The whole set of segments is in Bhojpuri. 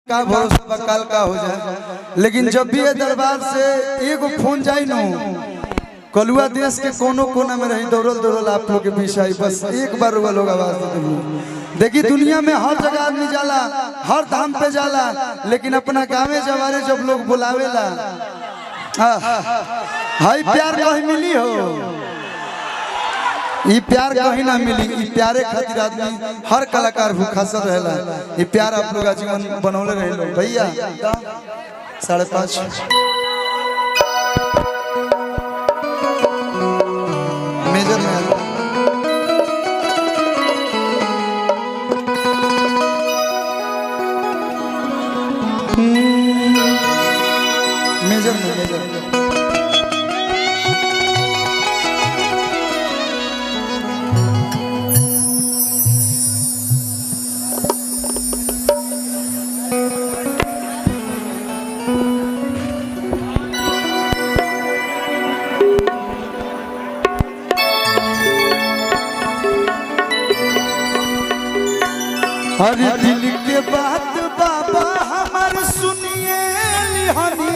का भरोसा बकाल का हो जाए। लेकिन जब भी ये दरबार से एगो फोन जाई नो कलुआ देश के कोनो कोना में रही दौड़ल दौड़ल आप लोग के बीच आई, बस एक बार वो लोग आवाज दे दे। देखी दुनिया में हर जगह आदमी जाला, हर धाम पे जाला, लेकिन अपना गाँव जवारे जब लोग बुलावेला हाय प्यार कहीं मिली हो, ये प्यार कहीं ना मिली। ये प्यारे खातिर आदमी हर कलाकार भूखा सा रहेला। ये प्यार आप लोग जीवन बनौले रहे भैया। 5:30 मेजर में मेजर में अरे दिल के बात बाबा हमार सुनिए लिहानी।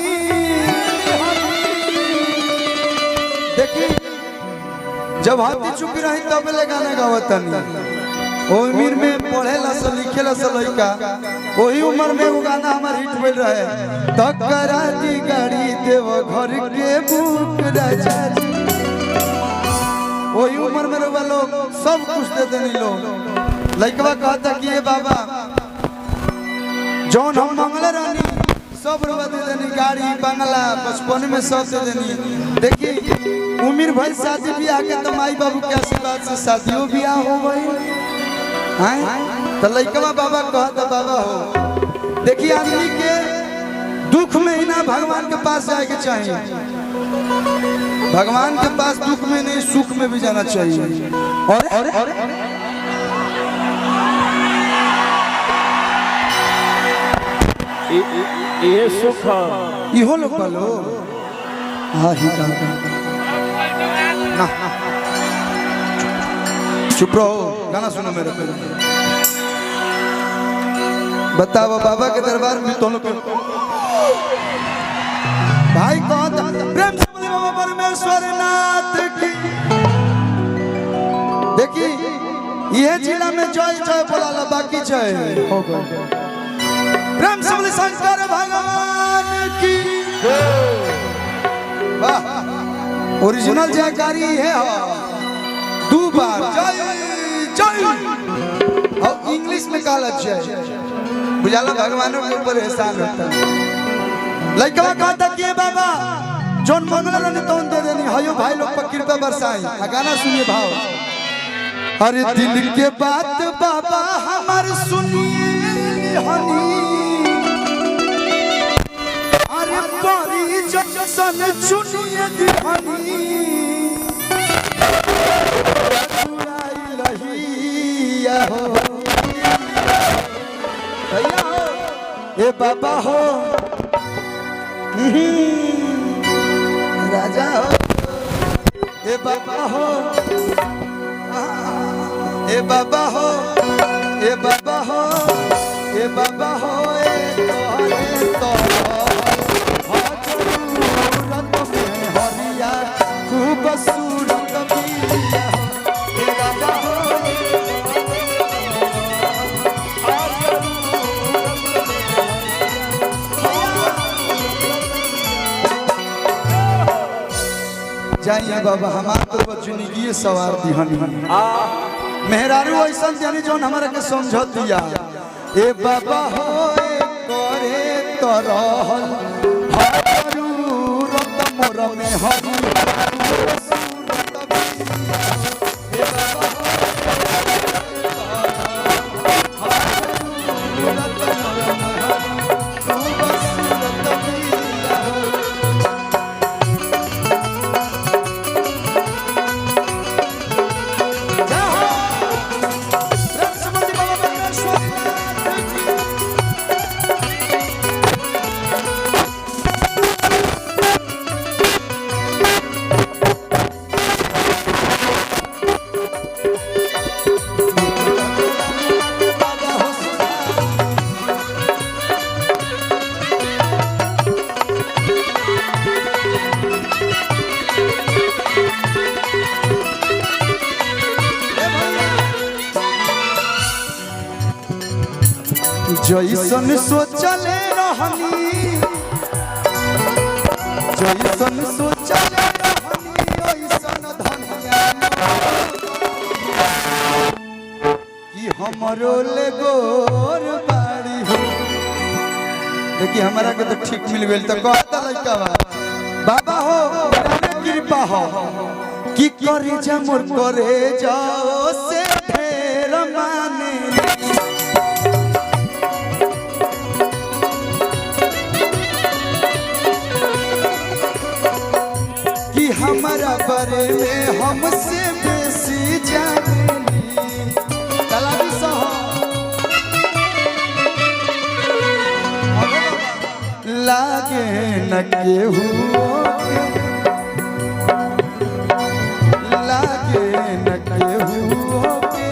देखी जब हाथी चुप रही तब ले गाना गावतन। उम्र में पढ़ेला से लिखेला से लइका वही उम्र में वो गाना हमार हिट भेल रहे। तकरा दी गाड़ी देव घर के बुक राजा जी, वही उम्र में रवा लोग सब कुछ दे देनी लोग। लइकवा कहता कि ये बाबा जौन हम मंगले रहनी सब रुपया दे देनी, गाड़ी बंगला बचपन में सब दे देनी। देखी उम्र भर शादी ब्याह के तो माई बाबू के आशीर्वाद से शादियों ब्याह हो गई है। तो लइकवा बाबा कहता बाबा हो देखिए आदमी के दुख में ही ना भगवान के पास जाए के चाहिए, भगवान के पास दुख में नहीं सुख में भी जाना चाहिए। और ये सुख इहो लोग बोलो हाँ ही ना चुप रहो, गाना सुनो मेरे पे। बताओ बाबा के दरबार में तो लोग भाई कौन प्रेम से बोले बाबा परमेश्वर नाथ की। देखी ये जिला में जय जय बोला बाकी जय हो गए। प्रेम से बोले शंकर भगवान की वाह। ओरिजिनल जयकारी है दो बार जय जय और इंग्लिश में कहा जय बुझाला भगवानों के ऊपर एहसान होता है। लइकवा कहता कि बाबा जोन मंगल ने तोन दे देनी हयो भाई लोग पर कृपा बरसाई। गाना सुनिए भाव। अरे दिल के बात बाबा हमार सुनिए हनी, अरे बड़ी जसन सुनिए दीवानी। चुराई लहिया हो भैया हो ए बाबा हो राजा हो ए बाबा हो ए बाबा हो ए बाबा हो ए बाबा हो ए तोहरे तो जाइए बाबा हमार तो जिंदगी सवार दिहनी मेहरारू ऐसा जानी जौन हमारा के समझ दिया। ए बाबा हो करे तो रहल जरूरत मोर में हरी। जैसन सोचले रहनी जैसन सोचले रहनी ओइसन धनिया कि हमरो ले गोर बाड़ी हो। देखिए हमारा के तो ठीक मिल गई तो कहता लड़का बाबा हो कृपा हो कि करे जा मोर करे जाओ से ढेर माने कि हमारा बारे में हमसे बेसी जानेली तलाबी सह लागे न केहू लागे न केहू के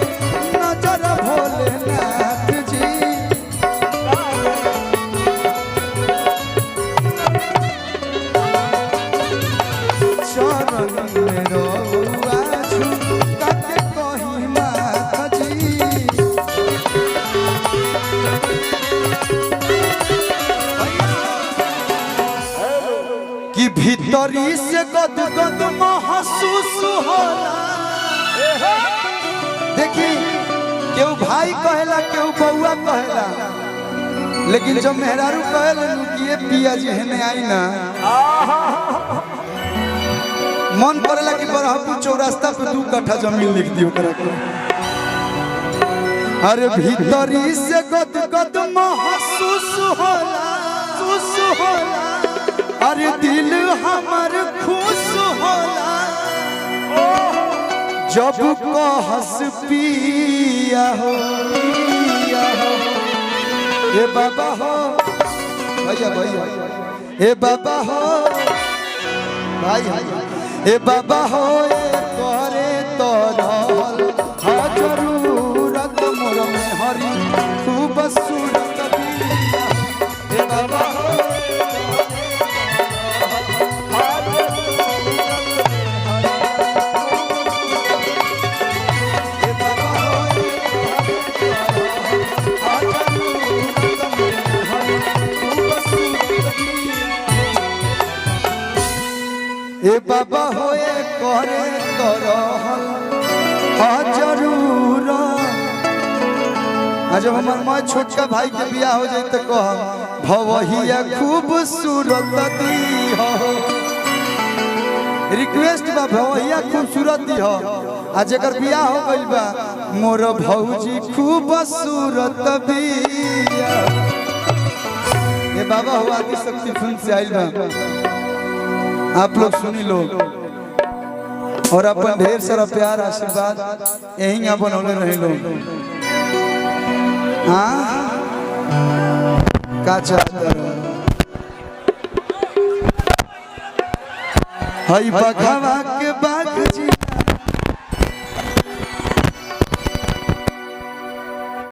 नजर भोलेनाथ जी चरण में रहुआ झुका के कही माथ जी कि भीतरी से गद गद महसूस होला। देखी केहू भाई कहेला केहू बउआ कहेला लेकिन जब मेहरारू कहेला कि ये पिया जी हेने आई ना मन करेला कि बरहपुर चौरास्ता पे 2 कट्ठा जमीन लिख दियो करा के। अरे भीतरी से गद गद महसूस होला अरे दिल हमर खुश होला जब कहस पिया हो ए बाबा हो भैया ए बाबा हो भाई ए बाबा हो ए करे तो रहल हा जरूरत मोर में हरी खूब सूरत बिया ए बाबा हो ए बाबा होए करे तो रहल हा जरूर। जब हमार माँ छोटका भाई के बियाह हो जाए तो कह भवहिया खूबसूरत दी हो रिक्वेस्ट बा भवहिया खूबसूरत दी हो आ जेकर बियाह हो गइल बा मोर भौजी खूबसूरत बिया। ए बाबा हो आदि शक्ति फिल्म से आइल बा आप लोग सुनी लो और अपन ढेर सारा प्यार आशीर्वाद यही यहाँ बनौले रहे लोग। हाँ का हई बघवा के बाग